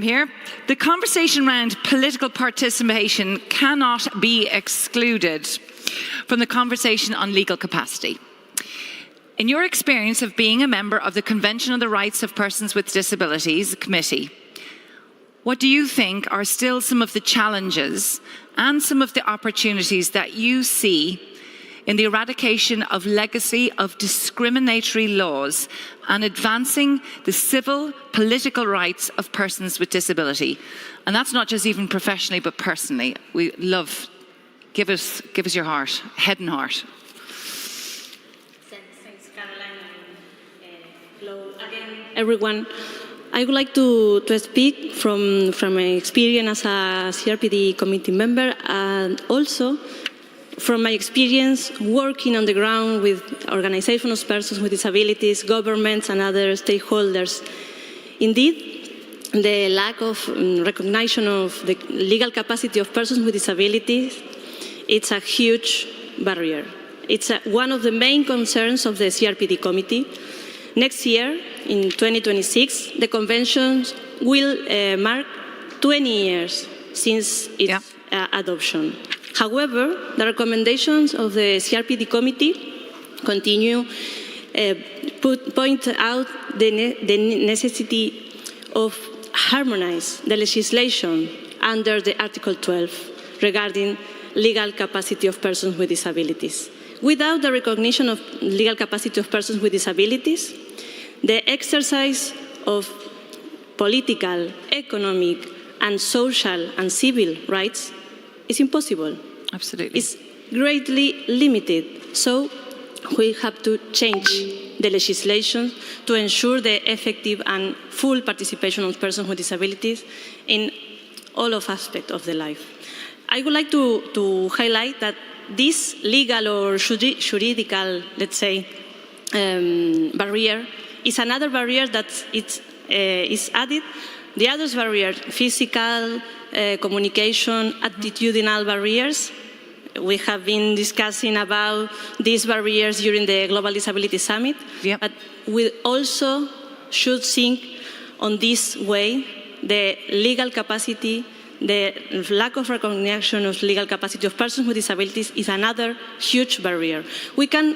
Here, the conversation around political participation cannot be excluded from the conversation on legal capacity. In your experience of being a member of the Convention on the Rights of Persons with Disabilities Committee, what do you think are still some of the challenges and some of the opportunities that you see in the eradication of legacy of discriminatory laws and advancing the civil, political rights of persons with disability? And that's not just even professionally, but personally. We love, give us your heart, head and heart. Thanks, Caroline. Hello again, everyone. I would like to speak from my experience as a CRPD committee member, and also from my experience working on the ground with organizations of persons with disabilities, governments and other stakeholders. Indeed, the lack of recognition of the legal capacity of persons with disabilities, it's a huge barrier. It's one of the main concerns of the CRPD committee. Next year, in 2026, the convention will mark 20 years since its adoption. However, the recommendations of the CRPD committee continue point out the necessity of harmonize the legislation under the Article 12 regarding legal capacity of persons with disabilities. Without the recognition of legal capacity of persons with disabilities, the exercise of political, economic, and social and civil rights is impossible. Absolutely. It's greatly limited. So we have to change the legislation to ensure the effective and full participation of persons with disabilities in all of aspects of their life. I would like to highlight that this legal or juridical, let's say, barrier is another barrier that is added. The other barrier, physical, communication, attitudinal barriers. We have been discussing about these barriers during the Global Disability Summit, but we also should think on this way the legal capacity, the lack of recognition of legal capacity of persons with disabilities is another huge barrier. We can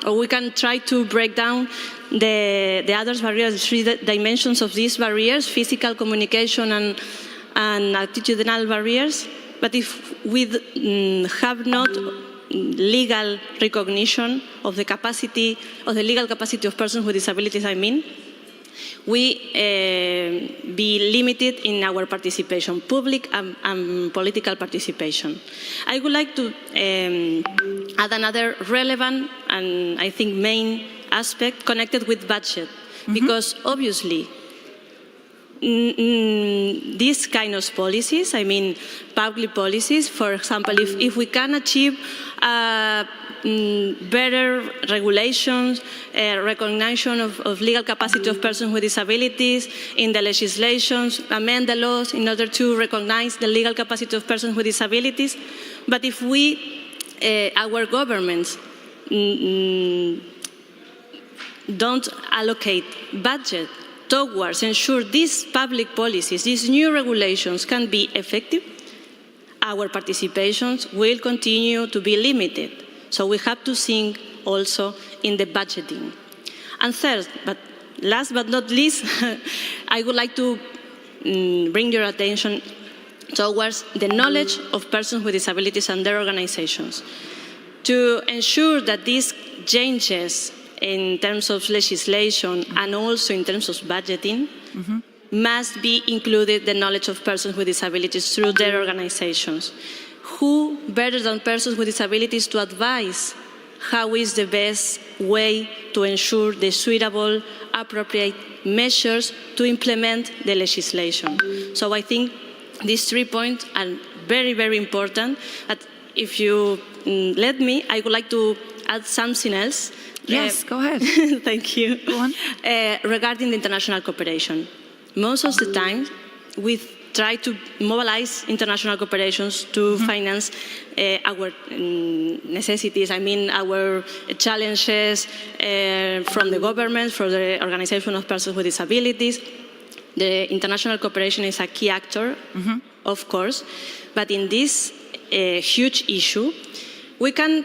we can try to break down the other barriers, the three dimensions of these barriers, physical, communication, and attitudinal barriers. But if we have not legal recognition of the capacity, of the legal capacity of persons with disabilities, we be limited in our participation, public and political participation. I would like to add another relevant and I think main aspect connected with budget, because obviously these kind of policies, public policies, for example, if we can achieve better regulations, recognition of legal capacity of persons with disabilities in the legislations, amend the laws in order to recognize the legal capacity of persons with disabilities. But if we, our governments, don't allocate budget towards ensure these public policies, these new regulations can be effective, our participations will continue to be limited. So we have to think also in the budgeting. And third, but last but not least, I would like to bring your attention towards the knowledge of persons with disabilities and their organizations. To ensure that these changes in terms of legislation and also in terms of budgeting must be included the knowledge of persons with disabilities through their organizations. Who better than persons with disabilities to advise how is the best way to ensure the suitable, appropriate measures to implement the legislation? So I think these 3 points are very, very important. But if you let me, I would like to add something else. Yes, go ahead. Thank you. Go on. Regarding the international cooperation. Most of the time, we try to mobilize international cooperations to finance our necessities, our challenges from the government, from the Organization of Persons with Disabilities. The international cooperation is a key actor, of course, but in this huge issue, we can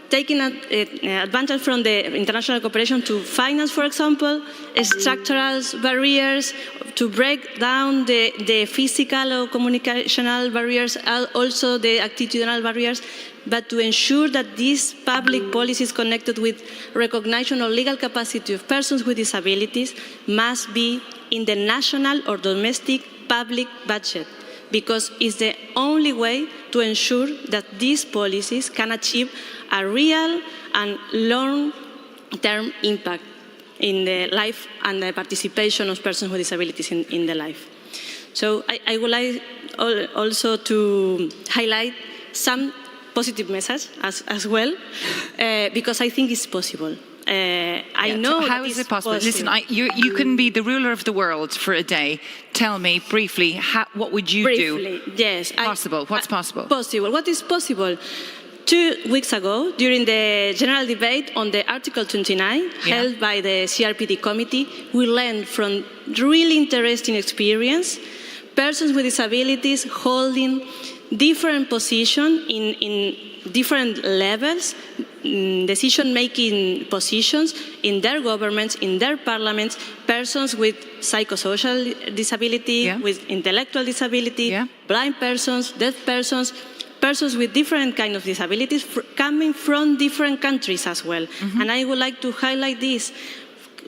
take advantage from the international cooperation to finance, for example, structural barriers, to break down the physical or communicational barriers, also the attitudinal barriers, but to ensure that these public policies connected with recognition of legal capacity of persons with disabilities must be in the national or domestic public budget, because it's the only way to ensure that these policies can achieve a real and long-term impact in the life and the participation of persons with disabilities in the life. So I would like also to highlight some positive message as well, because I think it's possible. I know how is it possible? Listen, you can be the ruler of the world for a day. Tell me briefly, what would you do? Yes. Possible. What's possible? Possible. What is possible? 2 weeks ago, during the general debate on the Article 29, held by the CRPD committee, we learned from really interesting experience, persons with disabilities holding different positions in different levels, decision-making positions in their governments, in their parliaments, persons with psychosocial disability, with intellectual disability, blind persons, deaf persons, persons with different kinds of disabilities coming from different countries as well. And I would like to highlight this.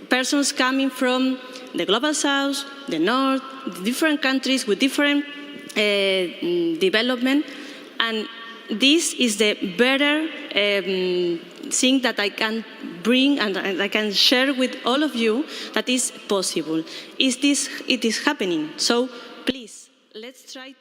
Persons coming from the Global South, the North, different countries with different development, and this is the better thing that I can bring and I can share with all of you that is possible. It is happening. So please, let's try.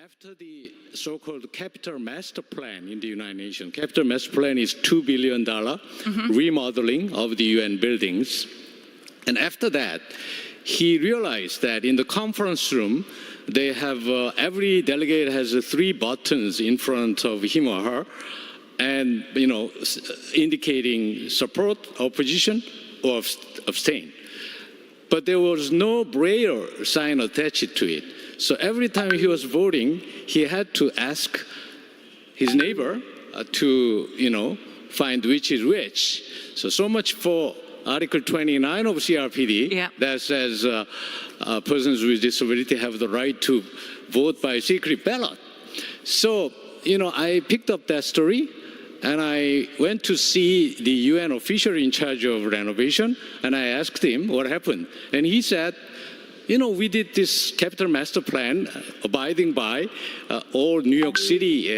After the so-called Capital Master Plan in the United Nations, Capital Master Plan is $2 billion remodeling of the UN buildings. And after that, he realized that in the conference room, they have, every delegate has 3 buttons in front of him or her, and, indicating support, opposition, or abstain. But there was no Braille sign attached to it. So every time he was voting, he had to ask his neighbor to, find which is which. So much for Article 29 of CRPD that says persons with disability have the right to vote by secret ballot. So, I picked up that story and I went to see the UN official in charge of renovation, and I asked him what happened. And he said, we did this capital master plan abiding by all New York City,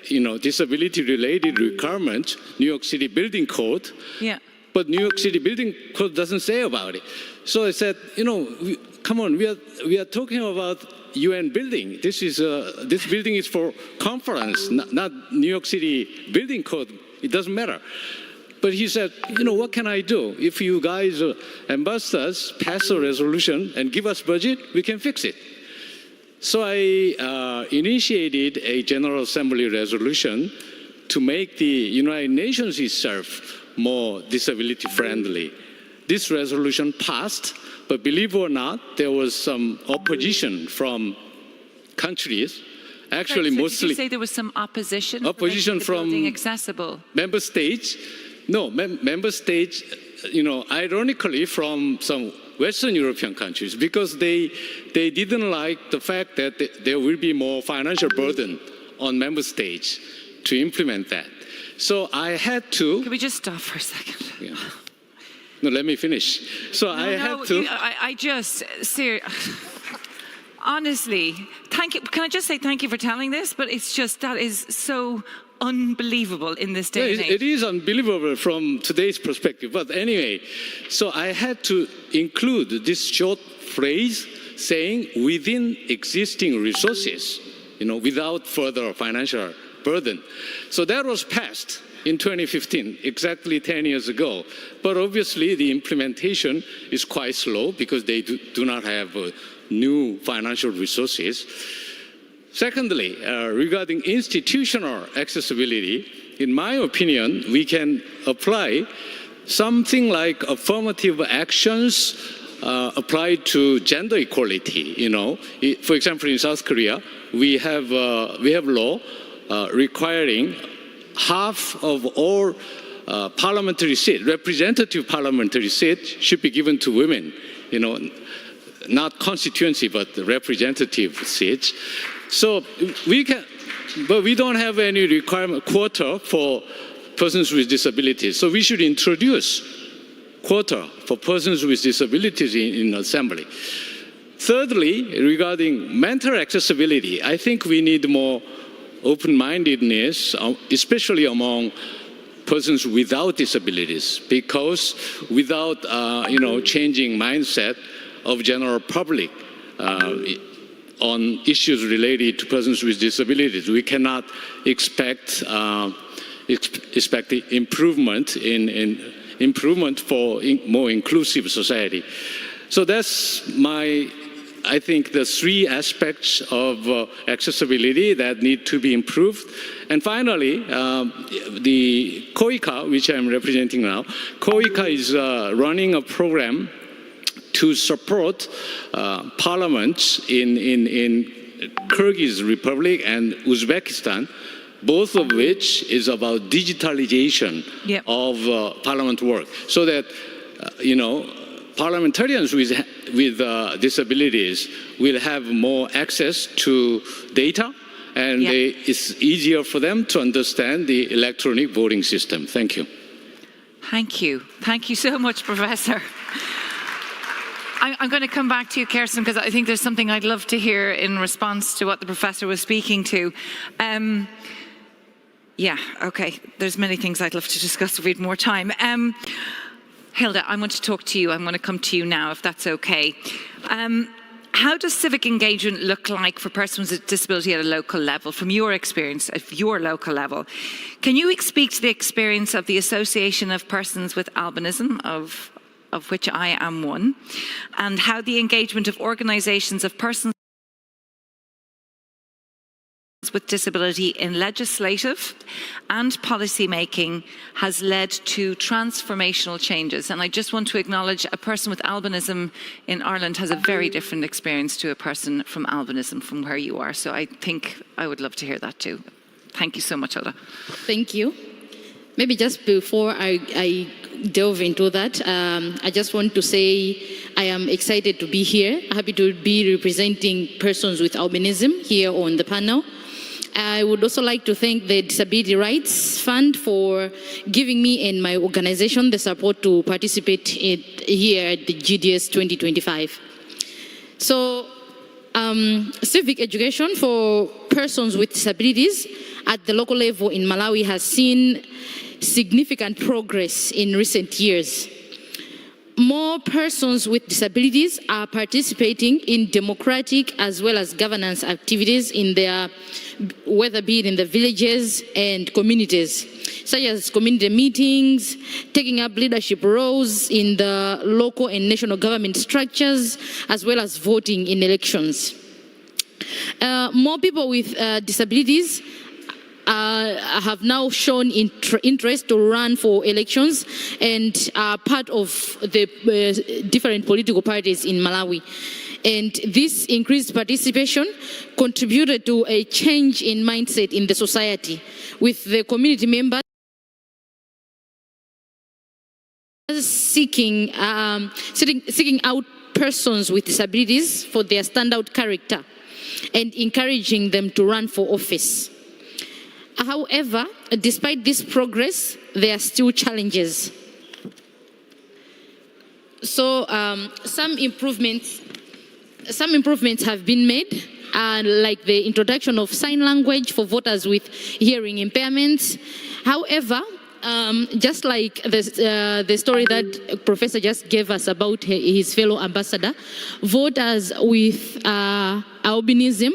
disability-related requirements, New York City Building Code. Yeah. But New York City Building Code doesn't say about it. So I said, come on, we are talking about UN building. This building is for conference, not New York City Building Code. It doesn't matter. But he said, what can I do? If you guys, ambassadors, pass a resolution and give us budget, we can fix it. So I initiated a General Assembly resolution to make the United Nations itself more disability friendly. This resolution passed, but believe it or not, there was some opposition from countries. Actually, Right, so mostly. Did you say there was some opposition? Opposition for making the building from accessible. Member states. No, member states, ironically from some Western European countries, because they didn't like the fact that there will be more financial burden on member states to implement that. So I had to. Can we just stop for a second? Yeah. No, let me finish. So I had to. I just, honestly, thank you. Can I just say thank you for telling this? But it's just, that is so unbelievable in this day and age. It is unbelievable from today's perspective. But anyway, so I had to include this short phrase saying within existing resources, without further financial burden. So that was passed in 2015, exactly 10 years ago. But obviously the implementation is quite slow because they do not have new financial resources. Secondly, regarding institutional accessibility, in my opinion, we can apply something like affirmative actions applied to gender equality. For example, in South Korea, we have law requiring half of all parliamentary seats, representative parliamentary seats, should be given to women. Not constituency, but representative seats. So but we don't have any requirement quota for persons with disabilities. So we should introduce quota for persons with disabilities in assembly. Thirdly, regarding mental accessibility, I think we need more open-mindedness, especially among persons without disabilities, because without changing mindset of general public on issues related to persons with disabilities, we cannot expect improvement for more inclusive society. So that's I think the three aspects of accessibility that need to be improved. And finally, the COICA, which I'm representing now, COICA is running a program to support parliaments in Kyrgyz Republic and Uzbekistan, both of which is about digitalization of parliament work, so that parliamentarians with disabilities will have more access to data, and it's easier for them to understand the electronic voting system. Thank you. Thank you. Thank you so much, Professor. I'm going to come back to you, Kirsten, because I think there's something I'd love to hear in response to what the professor was speaking to. Okay. There's many things I'd love to discuss if we had more time. Hilda, I want to talk to you. I'm going to come to you now, if that's okay. How does civic engagement look like for persons with disability at a local level, from your experience at your local level? Can you speak to the experience of the Association of Persons with Albinism, of which I am one, and how the engagement of organisations of persons with disability in legislative and policy making has led to transformational changes? And I just want to acknowledge a person with albinism in Ireland has a very different experience to a person from albinism from where you are. So I think I would love to hear that too. Thank you so much, Hilda. Thank you. Maybe just before I delve into that, I just want to say I am excited to be here, happy to be representing persons with albinism here on the panel. I would also like to thank the Disability Rights Fund for giving me and my organization the support to participate here at the GDS 2025. So, civic education for persons with disabilities at the local level in Malawi has seen significant progress in recent years. More persons with disabilities are participating in democratic as well as governance activities in their, whether be it in the villages and communities, such as community meetings, taking up leadership roles in the local and national government structures, as well as voting in elections. More people with disabilities have now shown interest to run for elections and are part of the different political parties in Malawi. And this increased participation contributed to a change in mindset in the society, with the community members seeking out persons with disabilities for their standout character and encouraging them to run for office. However, despite this progress, there are still challenges. So some improvements have been made, like the introduction of sign language for voters with hearing impairments. However, just like the story that Professor just gave us about his fellow ambassador, voters with albinism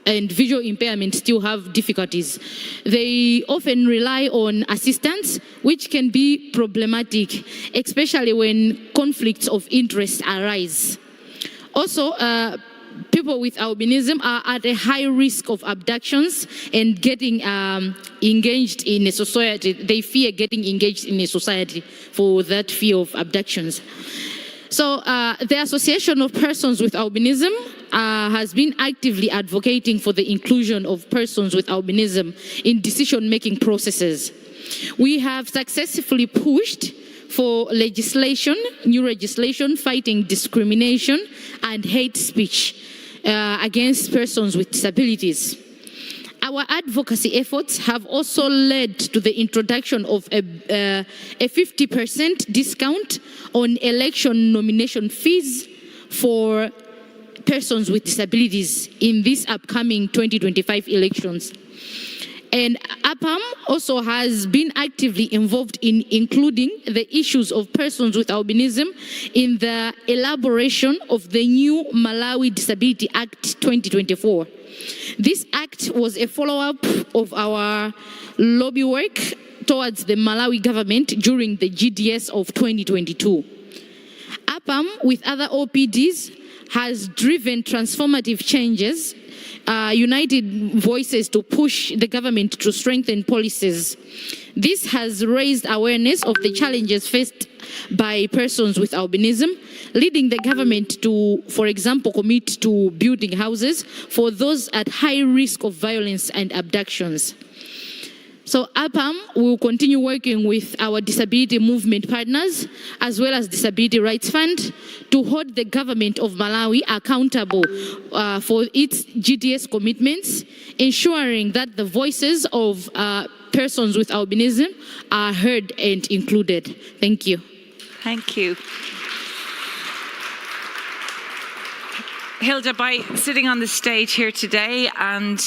and visual impairment still have difficulties. They often rely on assistance, which can be problematic, especially when conflicts of interest arise. Also, people with albinism are at a high risk of abductions and getting engaged in a society. They fear getting engaged in a society for that fear of abductions. So the Association of Persons with Albinism has been actively advocating for the inclusion of persons with albinism in decision-making processes. We have successfully pushed for new legislation fighting discrimination and hate speech against persons with disabilities. Our advocacy efforts have also led to the introduction of a 50% discount on election nomination fees for persons with disabilities in these upcoming 2025 elections. And APAM also has been actively involved in including the issues of persons with albinism in the elaboration of the new Malawi Disability Act 2024. This act was a follow-up of our lobby work towards the Malawi government during the GDS of 2022. APAM, with other OPDs, has driven transformative changes, united voices to push the government to strengthen policies. This has raised awareness of the challenges faced by persons with albinism, leading the government to, for example, commit to building houses for those at high risk of violence and abductions. So APAM will continue working with our disability movement partners, as well as Disability Rights Fund, to hold the government of Malawi accountable for its GDS commitments, ensuring that the voices of persons with albinism are heard and included. Thank you. Thank you. Hilda, by sitting on the stage here today, and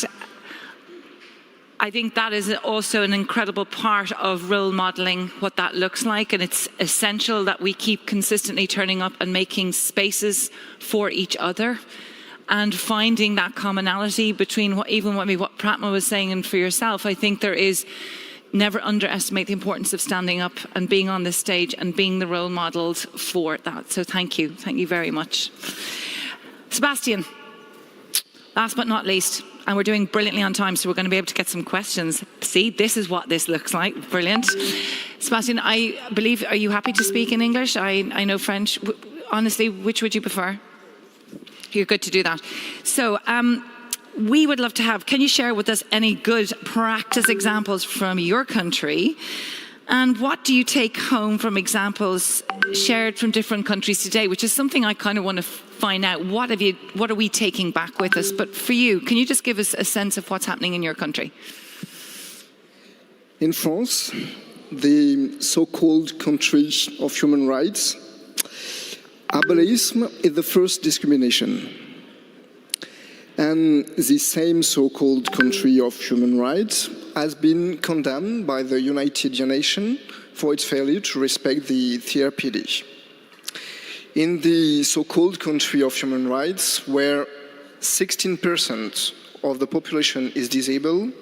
I think that is also an incredible part of role modelling what that looks like, and it's essential that we keep consistently turning up and making spaces for each other and finding that commonality between what Pratma was saying and for yourself. I think there is, never underestimate the importance of standing up and being on this stage and being the role models for that. So thank you very much. Sebastian, last but not least, and we're doing brilliantly on time, so we're going to be able to get some questions. See, this is what this looks like. Brilliant. Sebastian, I believe, are you happy to speak in English? I know French. Honestly, which would you prefer? You're good to do that. So we would love to have, can you share with us any good practice examples from your country And what do you take home from examples shared from different countries today, which is something I kind of want to find out. What are we taking back with us? But for you, can you just give us a sense of what's happening in your country? In France, the so-called country of human rights, ableism is the first discrimination. And the same so-called country of human rights has been condemned by the United Nations for its failure to respect the CRPD. In the so-called country of human rights, where 16% of the population is disabled,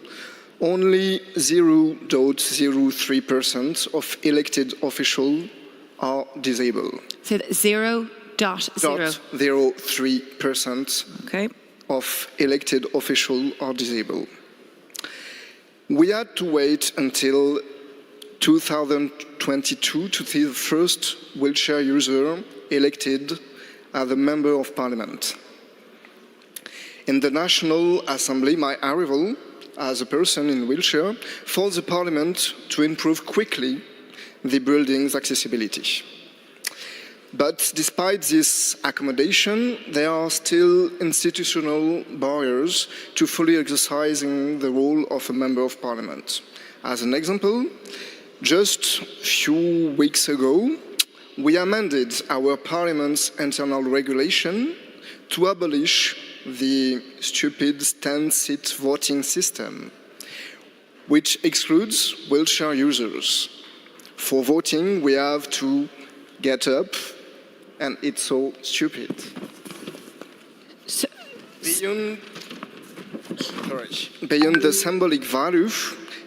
only 0.03% of elected officials are disabled. So 0.03% okay. of elected officials are disabled. We had to wait until 2022 to see the first wheelchair user elected as a member of parliament. In the National Assembly, my arrival as a person in a wheelchair forced the parliament to improve quickly the building's accessibility. But despite this accommodation, there are still institutional barriers to fully exercising the role of a member of parliament. As an example, just a few weeks ago, we amended our parliament's internal regulation to abolish the stupid 10-seat voting system, which excludes wheelchair users. For voting, we have to get up, and it's so stupid. Beyond the symbolic value,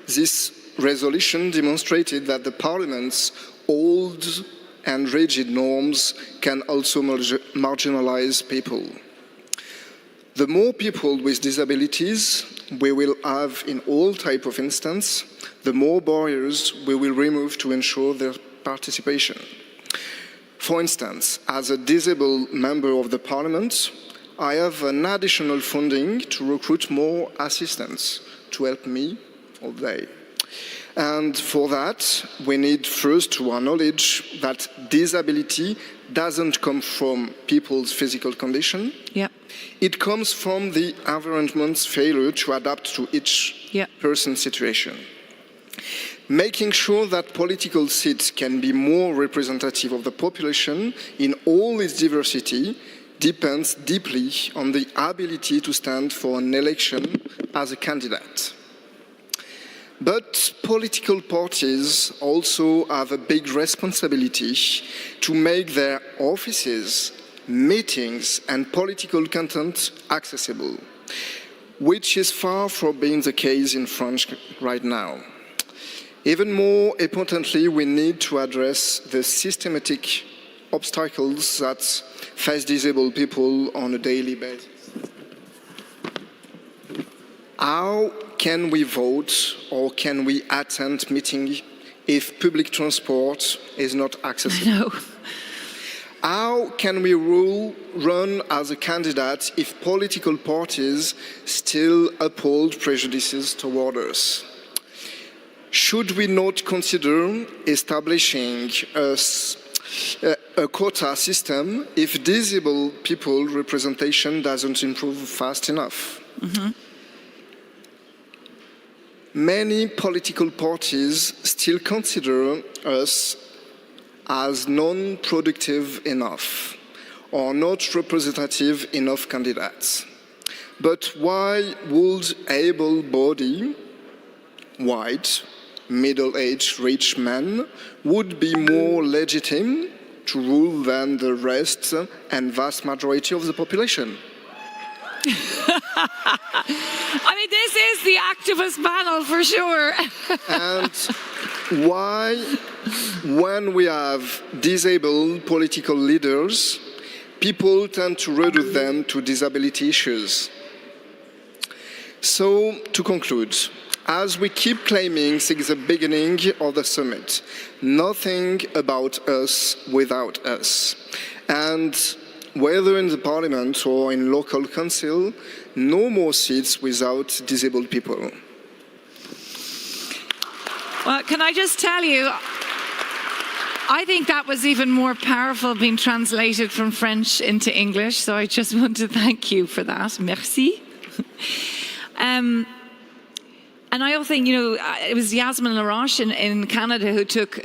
this resolution demonstrated that the Parliament's old and rigid norms can also marginalize people. The more people with disabilities we will have in all types of instances, the more barriers we will remove to ensure their participation. For instance, as a disabled member of the Parliament, I have an additional funding to recruit more assistants to help me all day. And for that, we need first to acknowledge that disability doesn't come from people's physical condition. Yep. It comes from the environment's failure to adapt to each person's situation. Making sure that political seats can be more representative of the population in all its diversity depends deeply on the ability to stand for an election as a candidate. But political parties also have a big responsibility to make their offices, meetings, and political content accessible, which is far from being the case in France right now. Even more importantly, we need to address the systematic obstacles that face disabled people on a daily basis. How can we vote or can we attend meetings if public transport is not accessible? No. How can we run as a candidate if political parties still uphold prejudices toward us? Should we not consider establishing a quota system if disabled people representation doesn't improve fast enough? Mm-hmm. Many political parties still consider us as non-productive enough or not representative enough candidates. But why would able-bodied, white, middle-aged, rich men would be more legitimate to rule than the rest and vast majority of the population? I mean, this is the activist panel for sure. And why, when we have disabled political leaders, people tend to reduce them to disability issues? So, to conclude, as we keep claiming since the beginning of the summit, nothing about us without us. And whether in the parliament or in local council, no more seats without disabled people. Well, can I just tell you, I think that was even more powerful being translated from French into English, so I just want to thank you for that. Merci. And I also think, it was Yasmin Laroche in Canada who took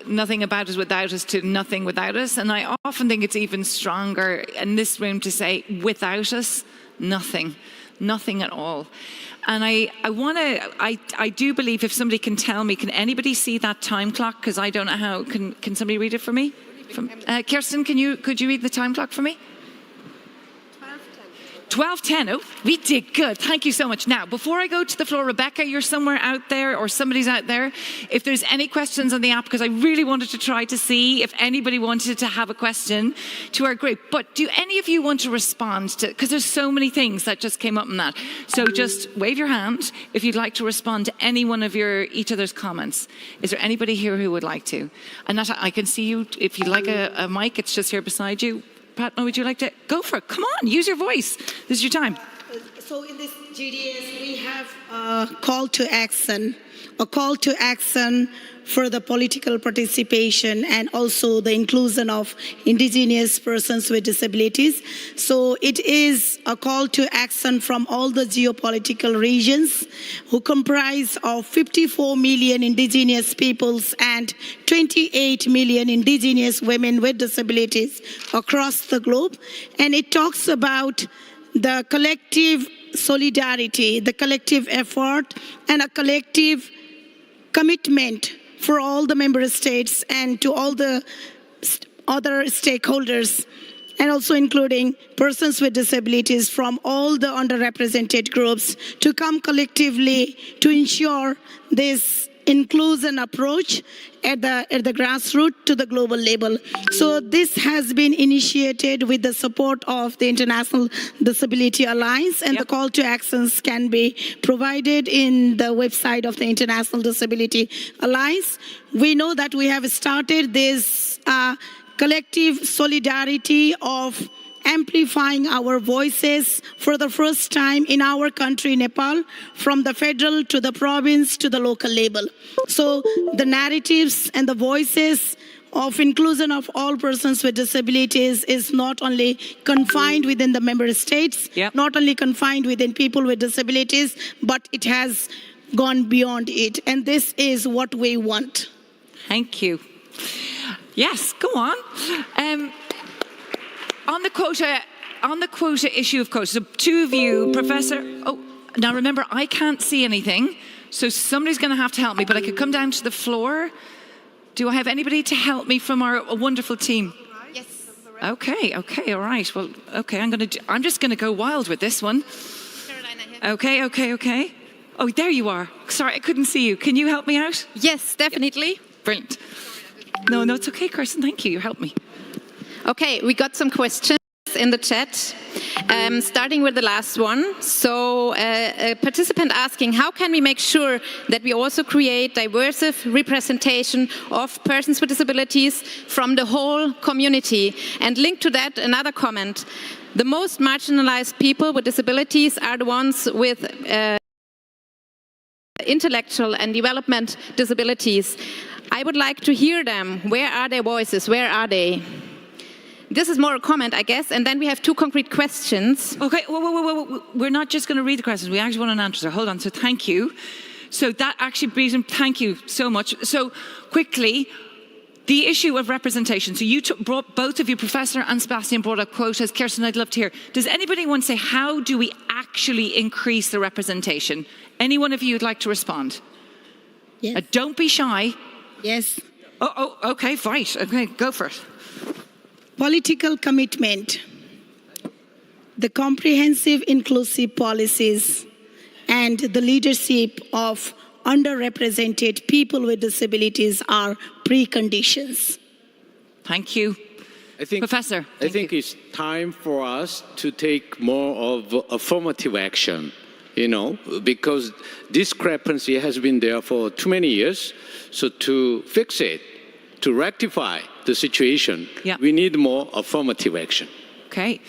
nothing about us without us to nothing without us. And I often think it's even stronger in this room to say, without us, nothing. Nothing at all. And I do believe if somebody can tell me, can anybody see that time clock? Because I don't know how, can somebody read it for me? Kirsten, could you read the time clock for me? 12:10. Oh, we did good. Thank you so much. Now, before I go to the floor, Rebecca, you're somewhere out there or somebody's out there. If there's any questions on the app, because I really wanted to try to see if anybody wanted to have a question to our group. But do any of you want to respond to, because there's so many things that just came up in that. So just wave your hand if you'd like to respond to any one of each other's comments. Is there anybody here who would like to? Anata, I can see you. If you'd like a mic, it's just here beside you. Patna, would you like to go for it? Come on, use your voice. This is your time. So in this GDS, we have a call to action for the political participation and also the inclusion of indigenous persons with disabilities. So it is a call to action from all the geopolitical regions who comprise of 54 million indigenous peoples and 28 million indigenous women with disabilities across the globe. And it talks about the collective solidarity, the collective effort, and a collective commitment for all the member states and to all the other stakeholders, and also including persons with disabilities from all the underrepresented groups, to come collectively to ensure this inclusion approach at the grassroots to the global level. So this has been initiated with the support of the International Disability Alliance, and the call to actions can be provided in the website of the International Disability Alliance. We know that we have started this collective solidarity of amplifying our voices for the first time in our country, Nepal, from the federal to the province to the local level. So the narratives and the voices of inclusion of all persons with disabilities is not only confined within the member states, not only confined within people with disabilities, but it has gone beyond it. And this is what we want. Thank you. Yes, go on. On the quota issue of quotas, so two of you, Professor, now remember, I can't see anything, so somebody's going to have to help me, but I could come down to the floor. Do I have anybody to help me from our wonderful team? Yes. Okay, all right. Well, okay, I'm just going to go wild with this one. Okay. Oh, there you are. Sorry, I couldn't see you. Can you help me out? Yes, definitely. Brilliant. No, it's okay, Kirsten. Thank you. You helped me. Okay, we got some questions in the chat, starting with the last one. So a participant asking, how can we make sure that we also create diverse representation of persons with disabilities from the whole community? And linked to that, another comment. The most marginalized people with disabilities are the ones with intellectual and development disabilities. I would like to hear them. Where are their voices? Where are they? This is more a comment, I guess, and then we have two concrete questions. Okay, whoa. We're not just going to read the questions. We actually want an answer. Hold on. So thank you. So that actually brings in, thank you so much. So quickly, the issue of representation. So you brought, both of you, Professor and Sebastian, brought up quotas. Kirsten, I'd love to hear. Does anybody want to say, how do we actually increase the representation? Any one of you would like to respond? Yes. Don't be shy. Yes. Oh, okay, right. Okay, go for it. Political commitment, the comprehensive inclusive policies, and the leadership of underrepresented people with disabilities are preconditions. Thank you. Professor. I think it's time for us to take more of affirmative action, because discrepancy has been there for too many years. So to fix it, to rectify the situation, we need more affirmative action. Okay.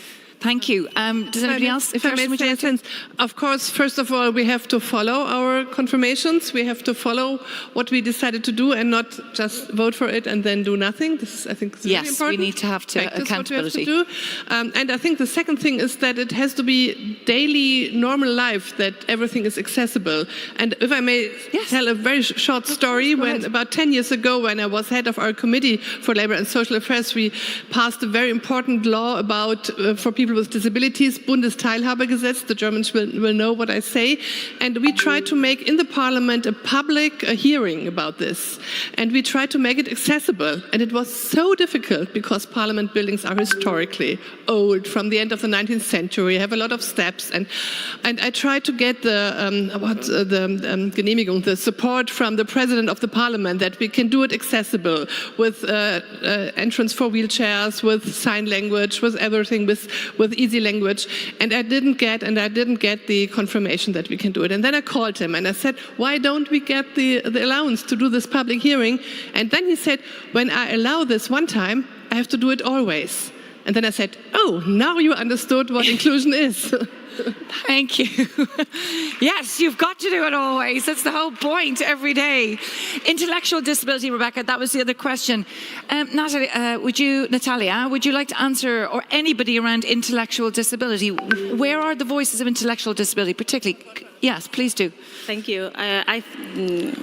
Thank you. Does anybody else? If I may say a sentence, of course, first of all, we have to follow our confirmations. We have to follow what we decided to do and not just vote for it and then do nothing. This, I think, is really Yes, important. we need to have accountability. What we have to do. And I think the second thing is that it has to be daily, normal life, that everything is accessible. And if I may tell a very short story, when about 10 years ago, when I was head of our Committee for Labour and Social Affairs, we passed a very important law about for people with disabilities, Bundesteilhabegesetz. The Germans will know what I say. And we tried to make in the parliament a public hearing about this. And we tried to make it accessible. And it was so difficult because parliament buildings are historically old, from the end of the 19th century, have a lot of steps. And I tried to get Genehmigung, the support from the president of the parliament that we can do it accessible with entrance for wheelchairs, with sign language, with everything, with easy language. And I didn't get the confirmation that we can do it. And then I called him and I said, why don't we get the allowance to do this public hearing? And then he said, when I allow this one time, I have to do it always. And then I said, oh, now you understood what inclusion is. Thank you. Yes, you've got to do it always. That's the whole point every day. Intellectual disability, Rebecca, that was the other question. Natalia, would you like to answer, or anybody around intellectual disability? Where are the voices of intellectual disability, particularly? Yes, please do. Thank you. I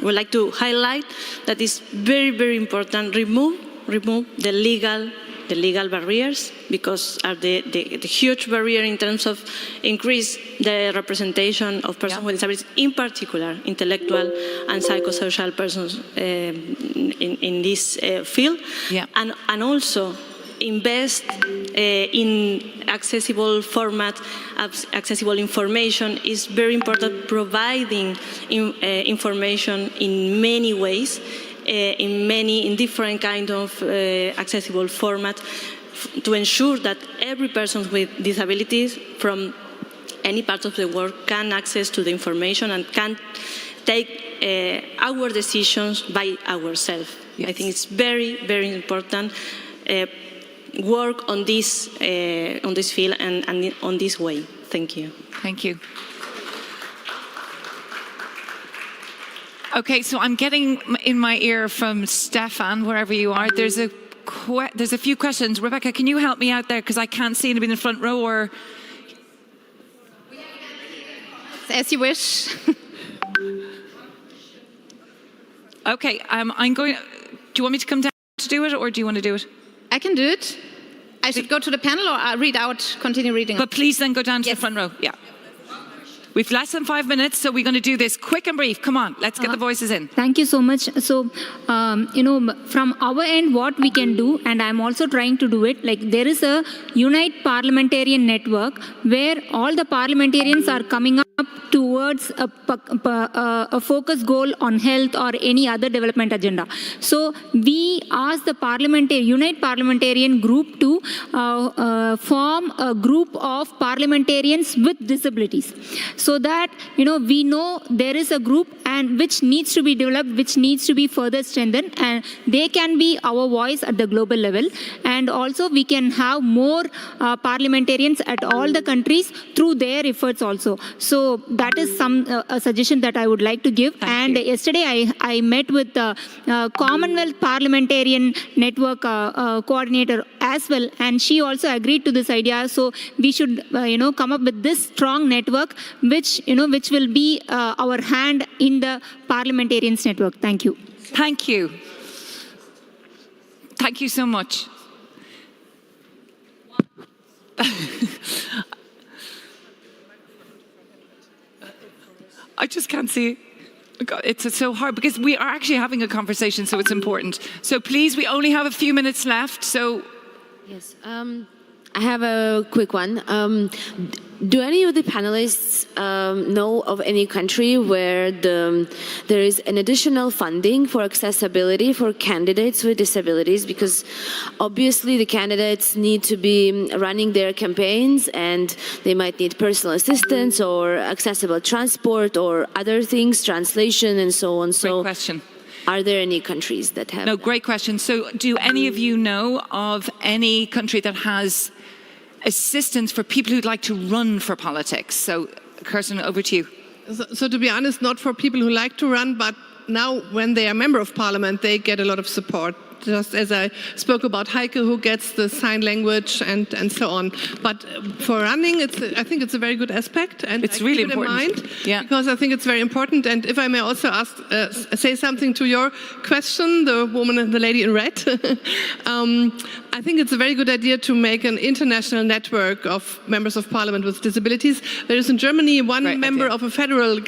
would like to highlight that it's very, very important. Remove the legal barriers, because are the huge barrier in terms of increase the representation of persons with disabilities, in particular intellectual and psychosocial persons in this field, and also invest in accessible format, accessible information is very important, providing information in many ways, in different kind of accessible format, to ensure that every person with disabilities from any part of the world can access to the information and can take our decisions by ourselves. I think it's very, very important work on this field and on this way. Thank you. Thank you. Okay, so I'm getting in my ear from Stefan, wherever you are. There's a few questions. Rebecca, can you help me out there, because I can't see anybody in the front row? Or As you wish. Okay, I'm going. Do you want me to come down to do it, or do you want to do it? I can do it. I should go to the panel, or continue reading? But please then go down to the front row. Yeah. We've less than 5 minutes, so we're going to do this quick and brief. Come on, let's get the voices in. Thank you so much. So, from our end, what we can do, and I'm also trying to do it, like there is a Unite Parliamentarian Network where all the parliamentarians are coming up towards a focus goal on health or any other development agenda. So we ask the Unite Parliamentarian group to form a group of parliamentarians with disabilities, so that we know there is a group and which needs to be developed, which needs to be further strengthened, and they can be our voice at the global level. And also we can have more parliamentarians at all the countries through their efforts also. So that is a suggestion that I would like to give. Yesterday I met with the Commonwealth Parliamentarian Network coordinator as well, and she also agreed to this idea. So we should come up with this strong network, which will be our hand in the Parliamentarians Network. Thank you. Thank you. Thank you so much. I just can't see. God, it's so hard because we are actually having a conversation, so it's important. So please, we only have a few minutes left. So yes, I have a quick one. Do any of the panelists know of any country where there is an additional funding for accessibility for candidates with disabilities? Because obviously the candidates need to be running their campaigns and they might need personal assistance or accessible transport or other things, translation and so on. Great question. Are there any countries that have great question. So do any of you know of any country that has assistance for people who'd like to run for politics. So, Kirsten, over to you. So to be honest, not for people who like to run, but now when they are member of parliament, they get a lot of support. Just as I spoke about Heike, who gets the sign language and so on. But for running, I think it's a very good aspect, and it's I really keep important. it in mind because I think it's very important. And if I may also say something to your question, the lady in red, I think it's a very good idea to make an international network of members of parliament with disabilities. There is in Germany one member of a federal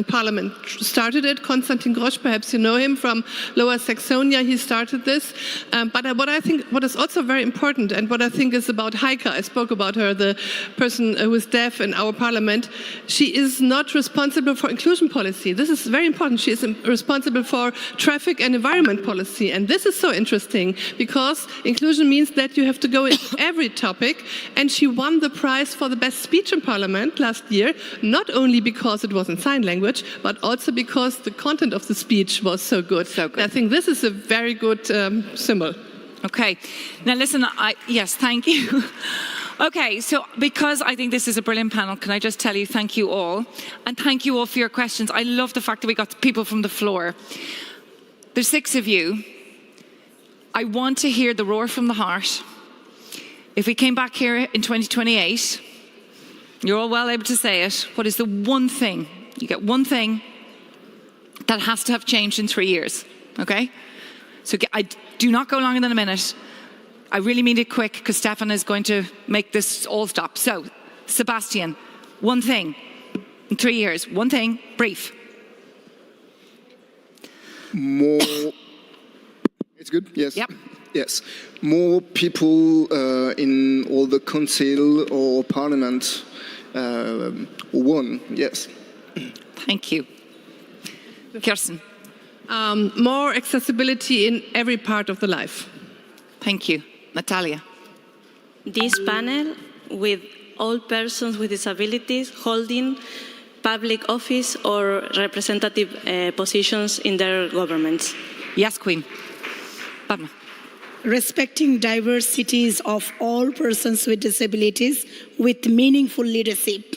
parliament started it, Konstantin Grosch, perhaps you know him from Lower Saxonia. He started this. But what is also very important, and what I think is about Heike, I spoke about her, the person who is deaf in our parliament, she is not responsible for inclusion policy. This is very important. She is responsible for traffic and environment policy. And this is so interesting because inclusion means that you have to go into every topic. And she won the prize for the best speech in parliament last year, not only because it was in sign language, but also because the content of the speech was so good. So good. I think this is a very good symbol. Okay. Now listen, yes, thank you. Okay, so because I think this is a brilliant panel, can I just tell you thank you all? And thank you all for your questions. I love the fact that we got people from the floor. There's 6 of you. I want to hear the roar from the heart. If we came back here in 2028, you're all well able to say it. What is the one thing? You get one thing that has to have changed in 3 years, okay? So I do not go longer than a minute. I really mean it quick because Stefan is going to make this all stop. So, Sebastian, one thing in 3 years. One thing, brief. More. It's good? Yes. Yep. Yes. More people in all the council or parliament. One, yes. Thank you. Kirsten. More accessibility in every part of the life. Thank you. Natalia. This panel with all persons with disabilities holding public office or representative positions in their governments. Yes, Queen. Padma. Respecting diversities of all persons with disabilities with meaningful leadership.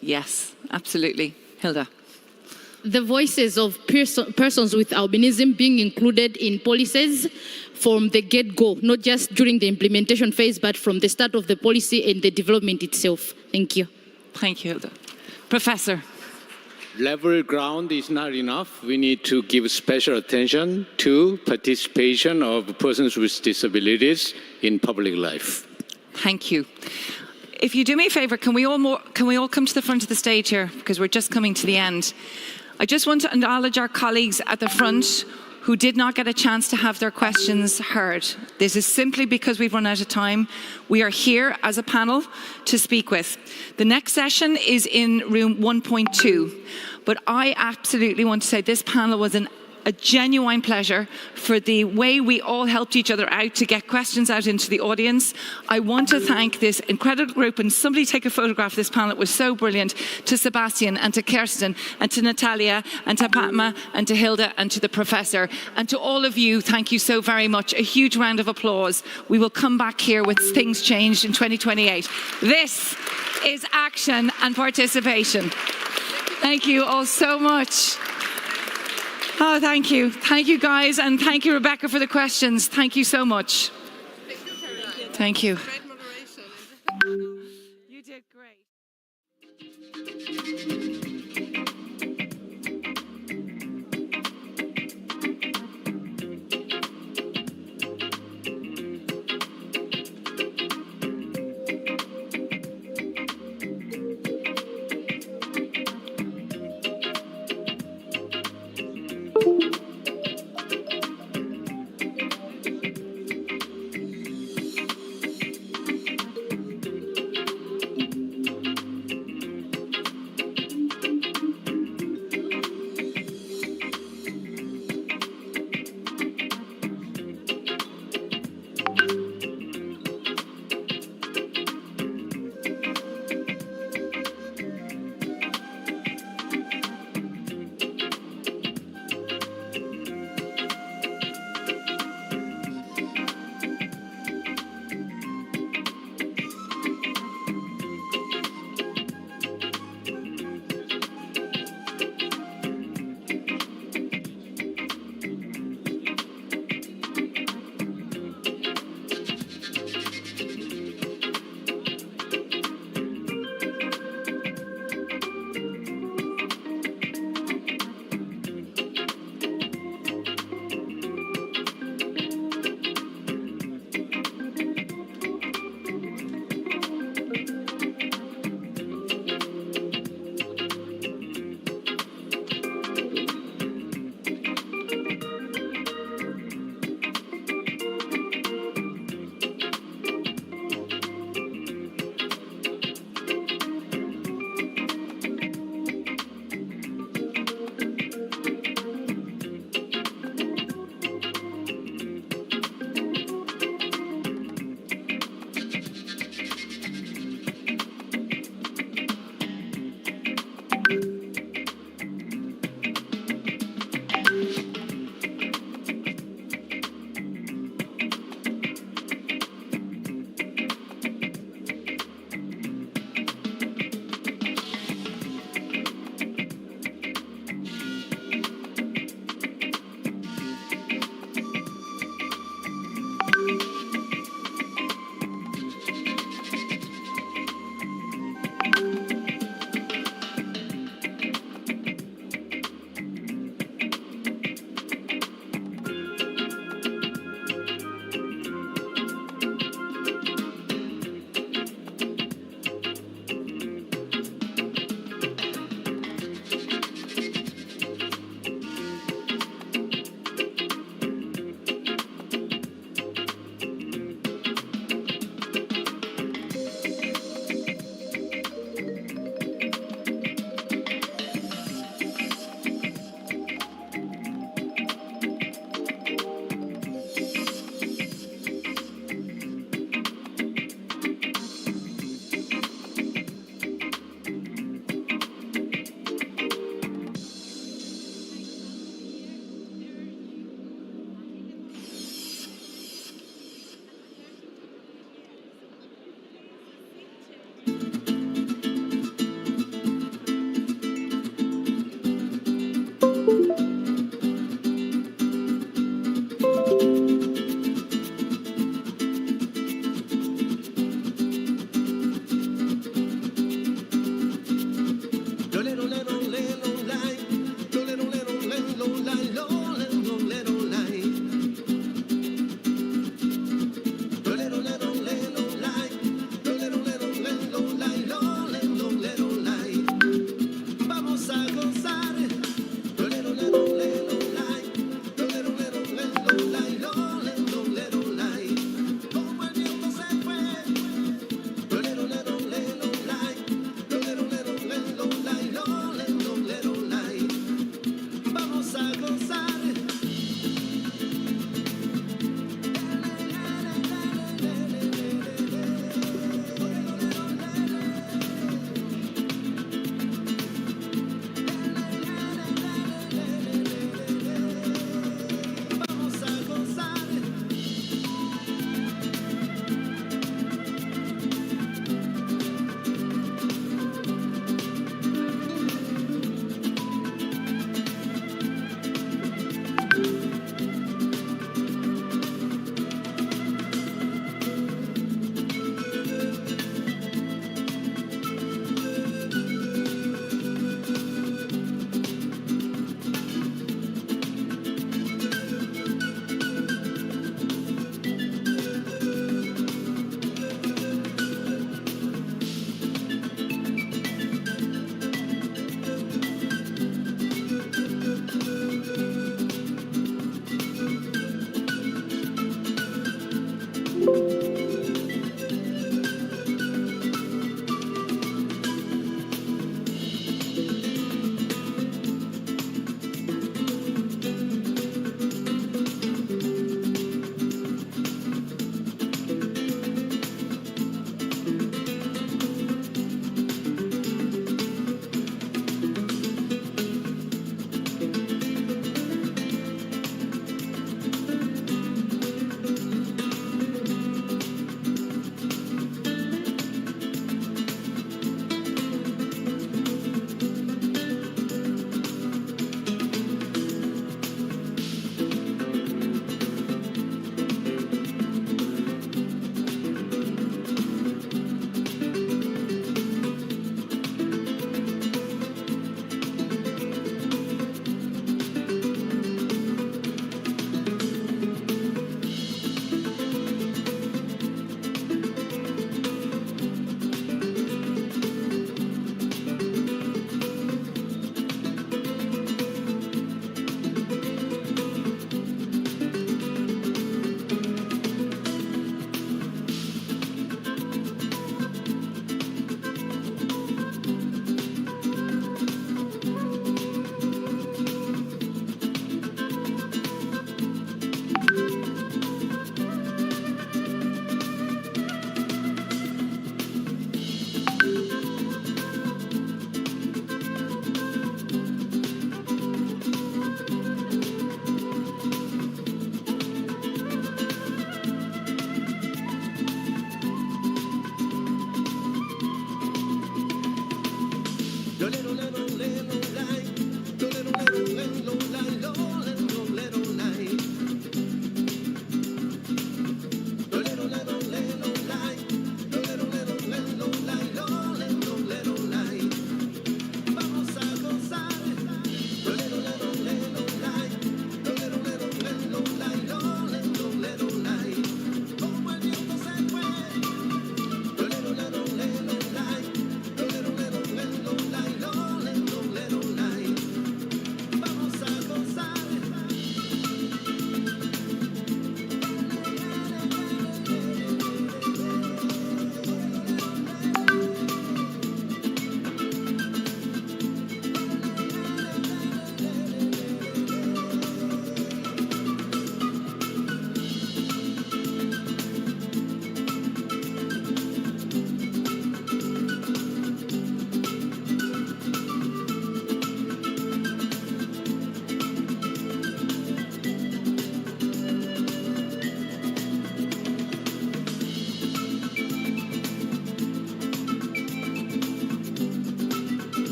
Yes, absolutely. Hilda. The voices of persons with albinism being included in policies from the get-go, not just during the implementation phase, but from the start of the policy and the development itself. Thank you. Thank you, Hilda. Professor. Level ground is not enough. We need to give special attention to participation of persons with disabilities in public life. Thank you. If you do me a favor, can we all come to the front of the stage here, because we're just coming to the end. I just want to acknowledge our colleagues at the front who did not get a chance to have their questions heard. This is simply because we've run out of time. We are here as a panel to speak with. The next session is in room 1.2, but I absolutely want to say this panel was a genuine pleasure for the way we all helped each other out to get questions out into the audience. I want to thank this incredible group, and somebody take a photograph of this panel. It was so brilliant. To Sebastian and to Kirsten and to Natalia and to Padma and to Hilda and to the professor and to all of you, thank you so very much. A huge round of applause. We will come back here with things changed in 2028. This is action and participation. Thank you all so much. Oh, thank you. Thank you, guys. And thank you, Rebecca, for the questions. Thank you so much. Thank you. Great moderation. You did great.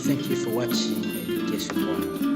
Thank you for watching Education One.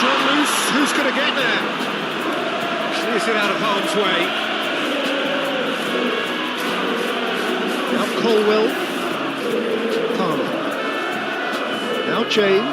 got loose. Who's going to get there? Clears it out of harm's way. Now Colwell. Palmer. Now James.